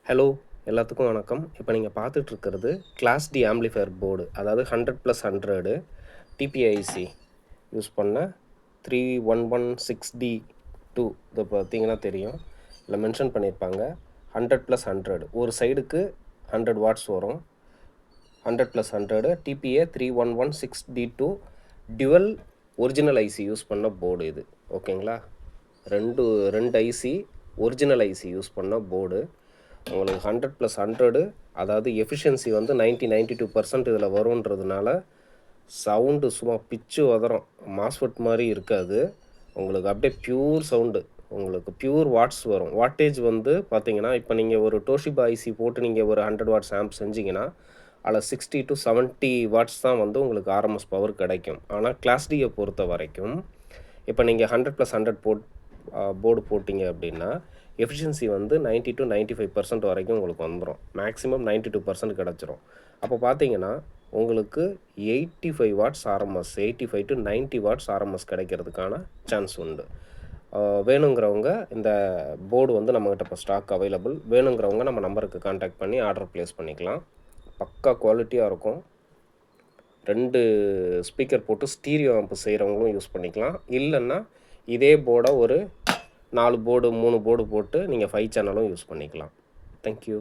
Hello எல்லாத்துக்கும் வணக்கம். இப்போ நீங்கள் பார்த்துட்ருக்கிறது கிளாஸ் டி ஆம்பிளிஃபையர் போர்டு, அதாவது 100+100 டிபிஐசி யூஸ் பண்ண 3116D2. இதை பார்த்தீங்கன்னா தெரியும், இதில் மென்ஷன் பண்ணியிருப்பாங்க 100+100. ஒரு சைடுக்கு 100 வாட்ஸ் வரும். 100+100 TPA 3116D2 dual original IC use பண்ண போர்டு இது. ஓகேங்களா, ரெண்டு ஐசி ஒரிஜினல் ஐசி யூஸ் பண்ண போர்டு. உங்களுக்கு 100+100, அதாவது எஃபிஷியன்சி வந்து 92% இதில் வரும்ன்றதுனால சவுண்டு சும்மா பிச்சு உதறும். மாஸ்ஃபெட் மாதிரி இருக்காது, உங்களுக்கு அப்படியே பியூர் சவுண்டு, உங்களுக்கு பியூர் வாட்ஸ் வரும். வாட்டேஜ் வந்து பார்த்தீங்கன்னா, இப்போ நீங்கள் ஒரு டோஷிபா ஐசி போட்டு நீங்கள் ஒரு 100 வாட்ஸ் ஆம்ப் செஞ்சிங்கன்னா அதில் 60 to 70 வாட்ஸ் தான் வந்து உங்களுக்கு ஆர்எம்எஸ் பவர் கிடைக்கும். ஆனால் கிளாஸ் டியை பொறுத்த வரைக்கும் இப்போ நீங்கள் 100+100 போர்டு போட்டிங்க அப்படின்னா எஃபிஷியன்சி வந்து 90 to 95% வரைக்கும் உங்களுக்கு வந்துடும். மேக்ஸிமம் 92% கிடச்சிரும். அப்போ பார்த்தீங்கன்னா உங்களுக்கு 85 watts RMS, 85 to 90 watts RMS கிடைக்கிறதுக்கான சான்ஸ் உண்டு. வேணுங்கிறவங்க இந்த போர்டு வந்து நம்மக்கிட்ட இப்போ ஸ்டாக் அவைலபிள். வேணுங்கிறவங்க நம்ம நம்பருக்கு கான்டாக்ட் பண்ணி ஆர்டர் ப்ளேஸ் பண்ணிக்கலாம். பக்கா குவாலிட்டியாக இருக்கும். 2 ஸ்பீக்கர் போட்டு ஸ்டீரியோ ஆம்ப் செய்கிறவங்களும் யூஸ் பண்ணிக்கலாம். இல்லைன்னா இதே போர்டை ஒரு 4 போர்டு 3 போர்டு போட்டு நீங்கள் 5 சேனலும் யூஸ் பண்ணிக்கலாம். தேங்க்யூ.